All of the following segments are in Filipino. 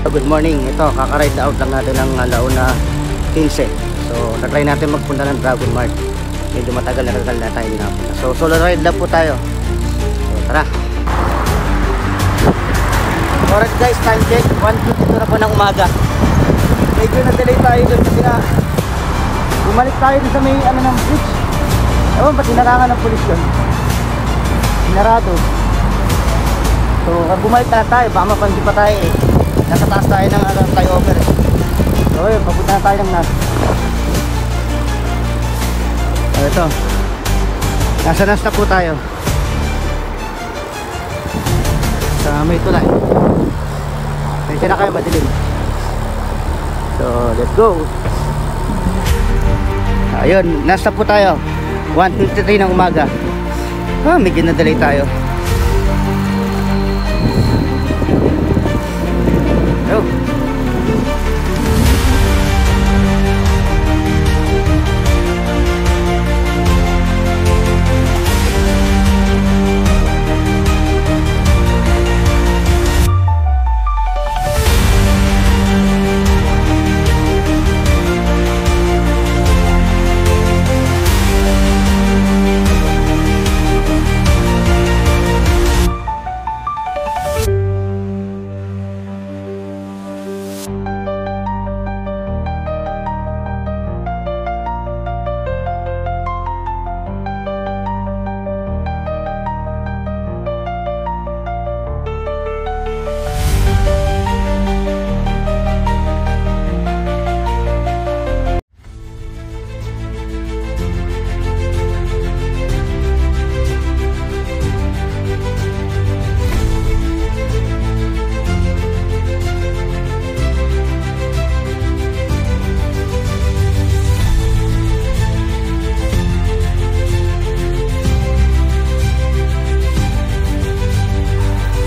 Good morning. Ito, kaka-ride out lang natin ng Launa 15. So, na-try natin magpunta ng Dragon Mart. Medyo matagal na tayo napunta. So, solo ride lang po tayo. So, tara. Alright guys, time check. 1:52 na po ng umaga. Medyo na-delay tayo doon kasi na bumalik tayo doon sa may ng bridge. Ewan ba, tinarangan ng pulis yun. Sinarado. So, bumalik na tayo. Baka mapansin pa tayo eh. Nasa taas tayo ng flyover eh. So yun, papunta na tayo ng NAS. So ito, nasa NAS na po tayo sa may tulay. Pwede na kayo, madilim. So let's go. Ayun, NAS na po tayo. 1:53 ng umaga. Medyo na-delay tayo.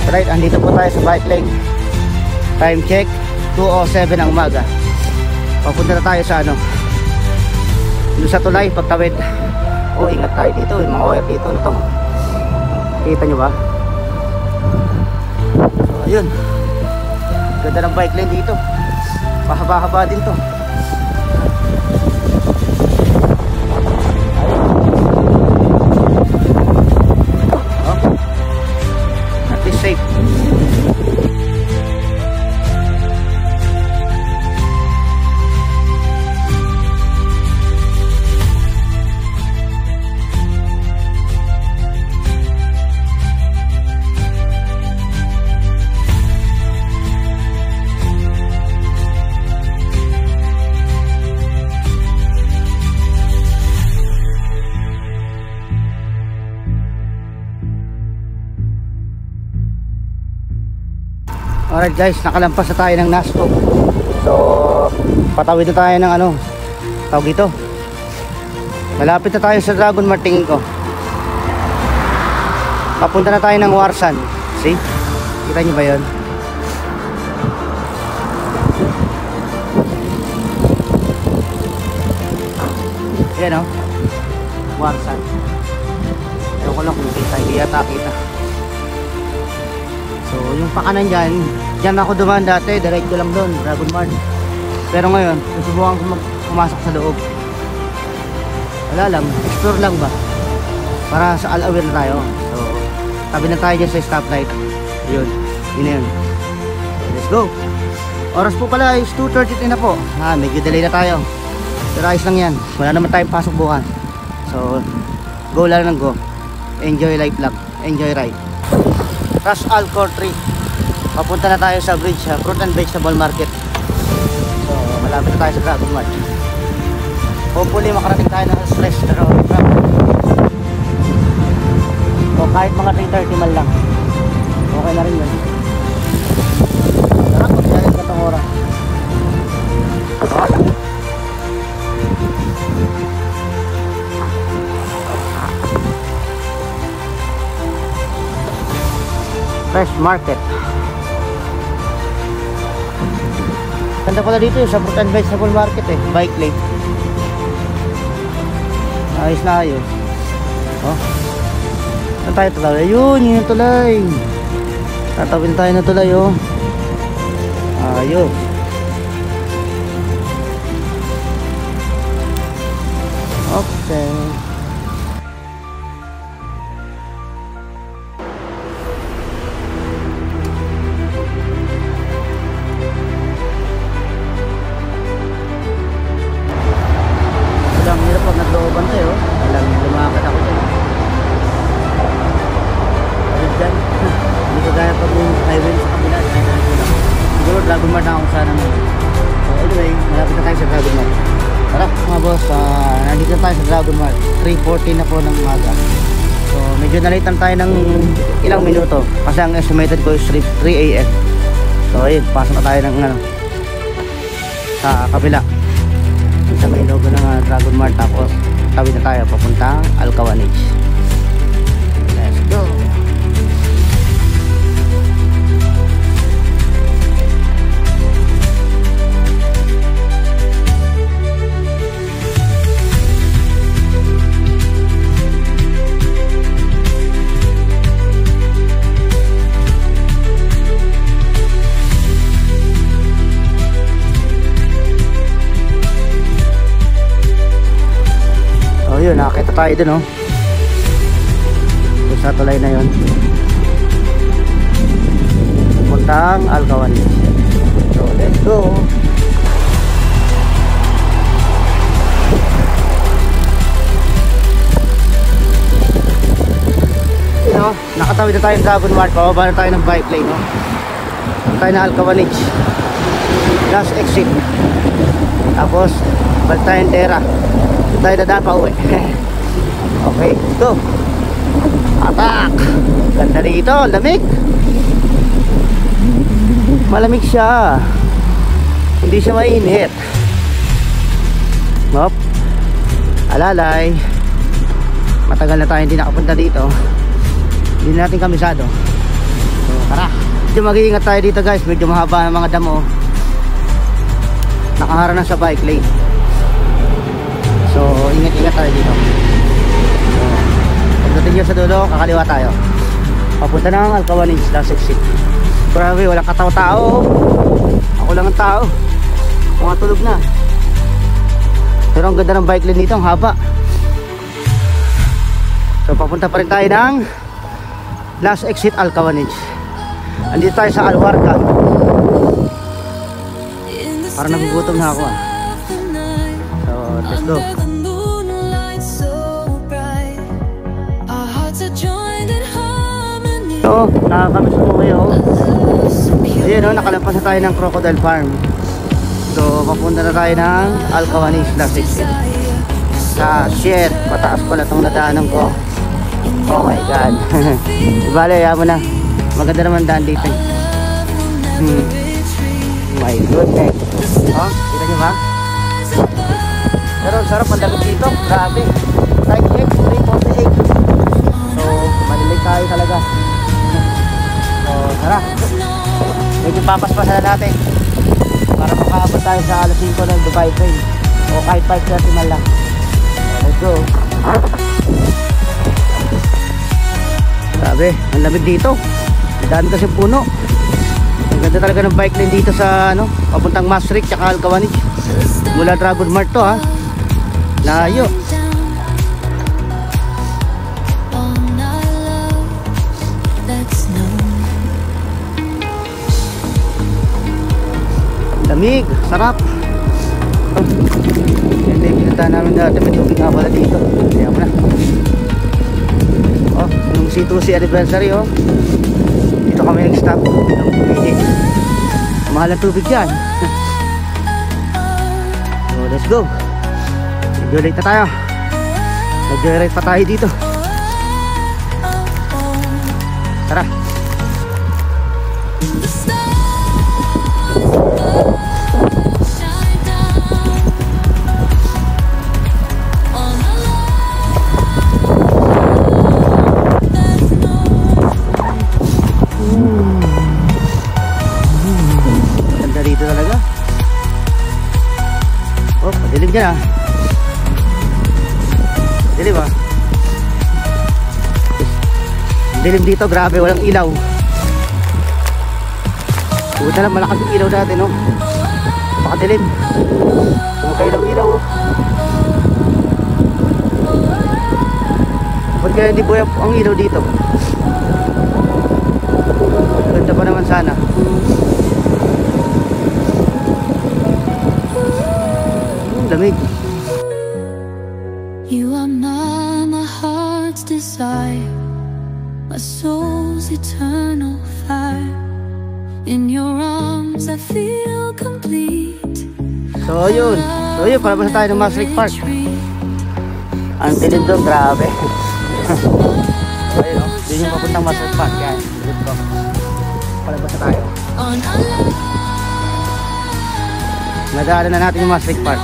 Right, andito po tayo sa bike lane. Time check 2:07 ng umaga. Papunta na tayo sa doon sa tulay, pagtawid. Ingat tayo dito, yung mga wire dito ito. Kita nyo ba? So ayun, ganda ng bike lane dito. Mahaba-haba din to. Safe. Alright guys, nakalampas na tayo ng NASCO. So, patawid na tayo ng tawag ito. Malapit na tayo sa Dragon Mart, tingin ko. Papunta na tayo ng Warsan. See? Kita nyo ba yun? Ayan o, Warsan. Ewan ko lang kung kita, hindi yata kita. So yung pakanan dyan ako dumaan dati, direct ko lang doon, Dragon Mart. Pero ngayon, susubukan ko pumasok sa loob. Wala lang, explore lang ba? Para sa all-aware na tayo. So, tabi na tayo dyan sa stoplight. Yun, yun na yun. So, let's go. Oras po pala is 2:33 na po. Medyo delay na tayo. Pero ayos lang yan. Wala naman tayong pasok bukas. So, go lang ng go. Enjoy life lang. Enjoy ride. Ras Alcor 3. Papunta na tayo sa bridge, fruit and vegetable market. So malapit na tayo sa Dragon Mart. Hopefully makarating tayo ng stress. Pero kahit mga 3:30 man lang, okay na rin yun. Sarap kung siya rin katong oras. Fresh market. Ganda pala dito sa fruit and vegetable market bike lane. Ayos na ayos. Saan tayo tulay? Ayun, yun yung tulay. Tatawin tayo na tulay Ayos. Okay. Walang hirap pag naglooban tayo. Walang lumakad ako dyan. Ayos dyan. Hindi ko gaya pag yung highway sa kabila. Siguro Dragon Mart na ako sana ngayon. So anyway, malapit na tayo sa Dragon Mart. Tara mga boss, nandito na tayo sa Dragon Mart. 3:40 na po ng umaga. So medyo nalitan tayo ng ilang minuto kasi ang estimated ko is 3 AM. So ayun, pasok na tayo ng ano, sa kabila sa may logo ng Dragon Mart. Tapos tawid na tayo papuntang Alcawanich. Let's go. Yun, nakakita tayo dun, oh. Sa tulay na yun puntang Alcawanich. So let's go. Yun, oh, nakatawid na tayo ng Dragon Mart. Pababa na tayo ng bike lane, oh. Punta tayo na Alcawanich, last exit. Tapos balik tayo ng Terra. Tayo dadaan pa uwi. Okay, ito atak. Ganda dito, lamig. Malamig siya, hindi siya mainit. Hop, alalay. Matagal na tayo hindi nakapunta dito. Hindi natin kamisado. So tara, medyo mag-iingat tayo dito guys. Medyo mahaba ng mga damo. Nakaharap na sa bike lane. So ingat-ingat tayo dito. So, pagdating nyo sa dulo, kakaliwa tayo papunta ng Alcawanich, last exit. Grabe, walang kataw-tao. Ako lang ang tao. Mga tulog na. Pero ang ganda ng bike lane dito, ang haba. So papunta pa rin tayo ng last exit Alcawanich. Andito tayo sa Alwarca. Parang nagugutom na ako, ah. So let's go. So, nakakamiss po kayo. Ayun, oh, nakalampas na tayo ng Crocodile Farm. So, papunta na tayo ng Alcawanich, last exit. Sa shit, pataas pala itong nadaanan ko. Oh my god. Bale, yaman mo na. Maganda naman daan dito. My goodness. Oh, kita nyo ba? Pero sarap ang dagat dito. Grabe. Type X 348. So, malilig tayo talaga. So, tara. Medyo papaspasan natin para makaabot tayo sa alas 5 ng Dubai train. O kahit 5:30 man lang. Let's go. Grabe, ang lamig dito. Daan kasi puno. Ang ganda talaga ng bike lane dito sa ano, papuntang Maastricht tsaka Alcawanich. Mula Dragon Mart to, ha. Layo. Lamig, sarap. Yan din pinuntahan namin dati. May tubig nga pala dito. Kaya mo na. Oh, yung C2C anniversary, oh. Dito kami nag-stop. Mahal ang tubig yan. So let's go. Medyo late na tayo. Nag-joyride pa tayo dito. Tara. Ganda dito talaga. Oh, madilim dyan, ah. Dilim, ah. Dilim dito, grabe, walang ilaw. Buta lang, malakas yung ilaw natin, no? Pakadilim. Sumakailaw-ilaw. Ba't kaya hindi buhay ang ilaw dito? Ganda pa naman sana. Lamig. You are my heart's desire, my soul's eternal fire. In your arms I feel complete. So yun, palabas na tayo ng Masric Park. Ang dilim doon, grabe. Ayun, yun yung papuntang Masric Park. Yan, dilim ko. Palabas na tayo. Nadaanan na natin yung Masric Park.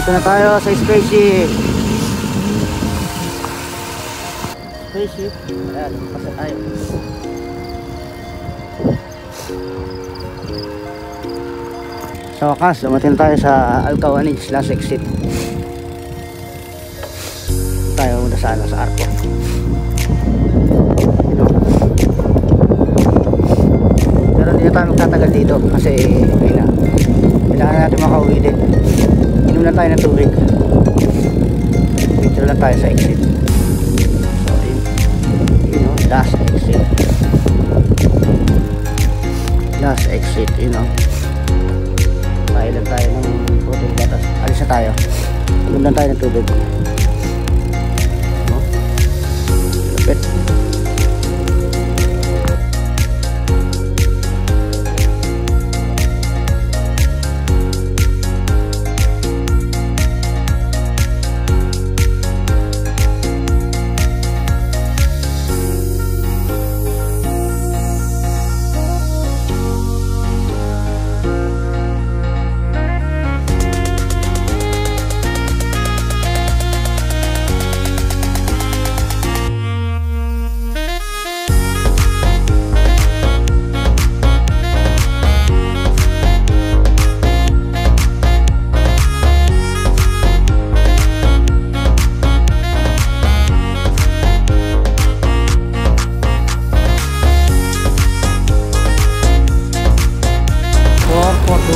Ito na tayo sa spaceship. Ayan, pasa tayo. Sa wakas, dumating tayo sa Alcawanich last exit. Tayo muna sa Arco. Pero hindi na tayo magtatagal dito kasi ayun na, kailangan natin makauwi din. Inom lang tayo ng tubig. Picture lang tayo sa exit. So yun, last exit. Last exit, Kaya lang tayo ng photo batas. Alis na tayo. Inom lang tayo ng tubig. Lapit.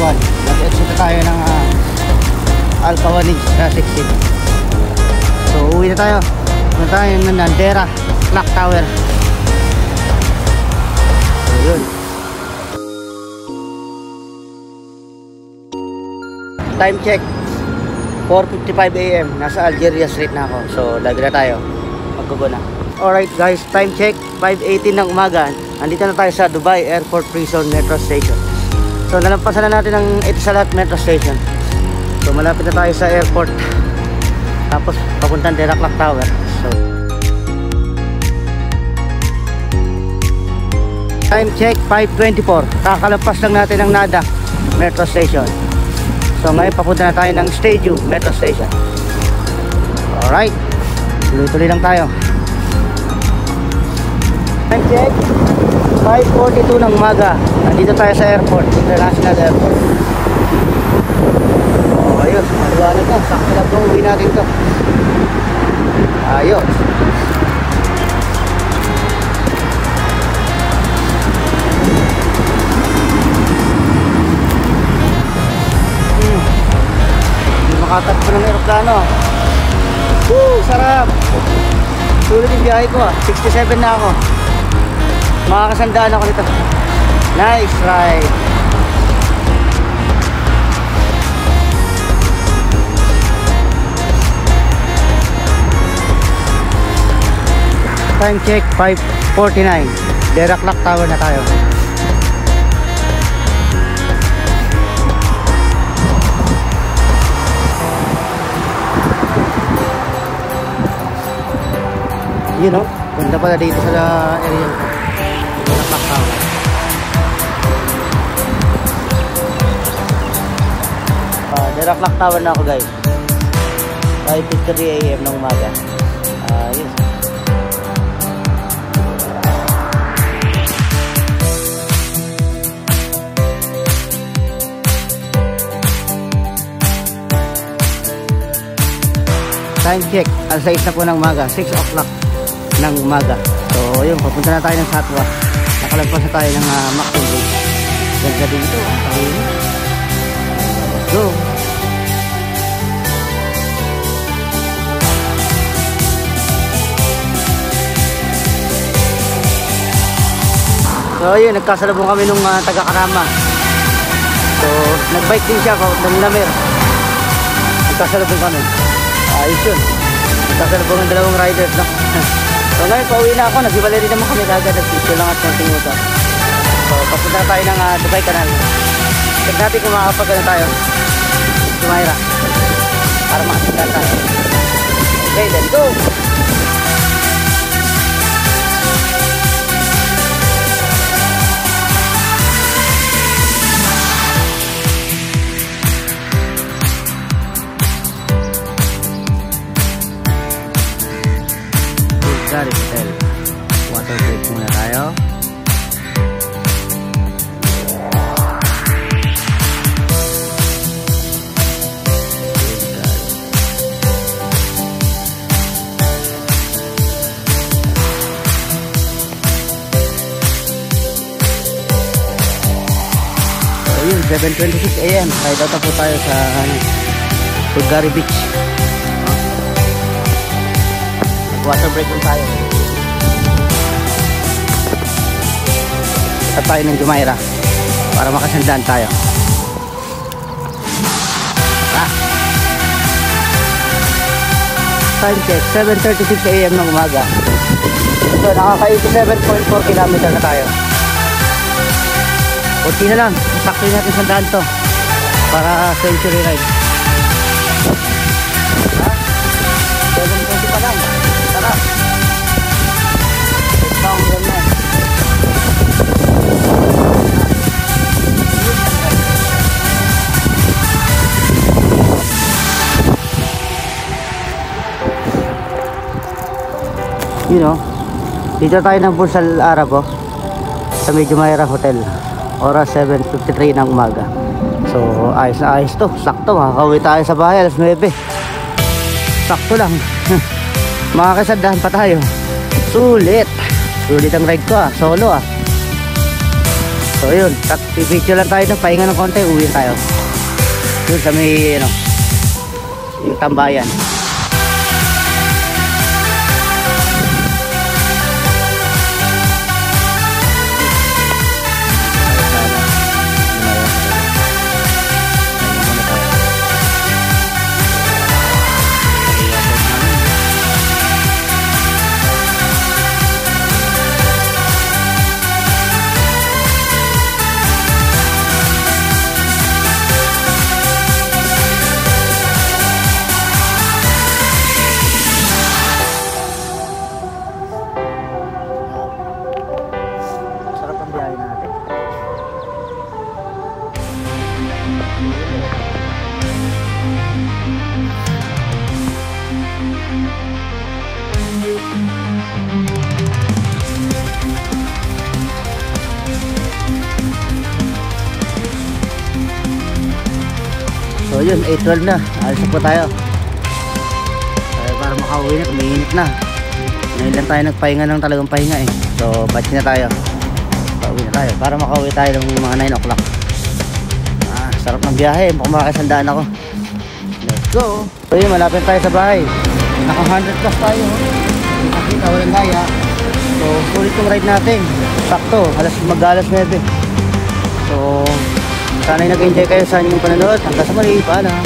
Nag-exit na tayo ng Alcawanich last exit. So uwi na tayo. Uwi na tayo ng Nandera Clock Tower. So yun, time check 4:55 AM. Nasa Algeria Street na ako. So lagi na tayo, magkugo na. Alright guys, time check 5:18 ng umaga. Andito na tayo sa Dubai Airport Prison Metro Station. So nalampasan na natin ang Etisalat Metro Station. So malapit na tayo sa airport. Tapos papuntang Dera Clock Tower. So time check 5:24. Kakalampas lang natin ang Nada Metro Station. So ngayon papunta na tayo ng Stadium Metro Station. Alright, tuloy-tuloy lang tayo. Time check 5:42 ng umaga. Nandito tayo sa airport, International Airport. Ayos, maliwanag na. Sakto lang ito, uwi natin ito. Ayos. Hindi makatakbo ng aeroplano. Woo, sarap. Sulit yung biyahe ko 67 na ako. Makakasandaan ako nito. Nice ride. Time check 5:49. Dera Clock Tower na tayo. You know, ganda pala dito sa area ko. Dera Clock Tower. Dera Clock Tower na ako guys. 5:53 AM ng umaga. Yes. Time check, alas 6 na po ng umaga, 6 o'clock ng umaga. So yun, papunta na tayo ng Satwa. Nakalagpas na tayo ng Macton Bridge. Ganda dito, let's go. So yun, nagkasalubong kami nung taga-Karama. So nagbike din siya ng Lamer. Nagkasalubong kami. Ayos yun. Nagkasalubong ng dalawang riders, no? So ngayon, pauwi na ako. Naghiwalay rin naman kami kagad. Nag-picture lang at konting utos. So papunta tayo ng Dubai Canal. Check natin kung makakapagano tayo. Jumeirah. Para makasagdan tayo. Okay, let's go! Bulgari Hotel. Water break muna tayo. So yun, 7:26 AM. Ride out na po tayo sa Bulgari Beach. Water break lang tayo. At tayo ng Jumeirah para makasandaan tayo. Time check, 7:36 AM ng umaga. So nakaka 87.4 km na tayo. Kunti na lang, sakto natin sandaan to para century ride. 7:20 pa lang. Tara. Ito ang ganyan. You know, dito tayo ng Burj Al Arab sa Jumeirah Hotel. Oras 7:53 ng umaga. So ayos na ayos to. Sakto, makakauwi tayo sa bahay alas 9. Sakto lang. Makakasandahan pa tayo. Sulit ang ride ko solo So yun, pipicture lang tayo ng pahinga ng konti, uwi tayo yun sa may yung tambayan. So yun, 8:12 na. Alis na po tayo. Para makauwi na, kuminit na. Ngayon lang tayo nagpahinga ng talagang pahinga So batch na tayo. Pauwi na tayo. Para makauwi tayo ng mga 9 o'clock. Sarap ng biyahe. Mukhang makakasandaan ako. Let's go. So yun, malapit tayo sa bahay. Naka 100 plus tayo. Nakita, walang gaya. So sulit yung ride natin. Sakto, mag-alas 9. So sana'y nag-enjoy kayo sa inyong panonood. Hanggang sa muli, paalam.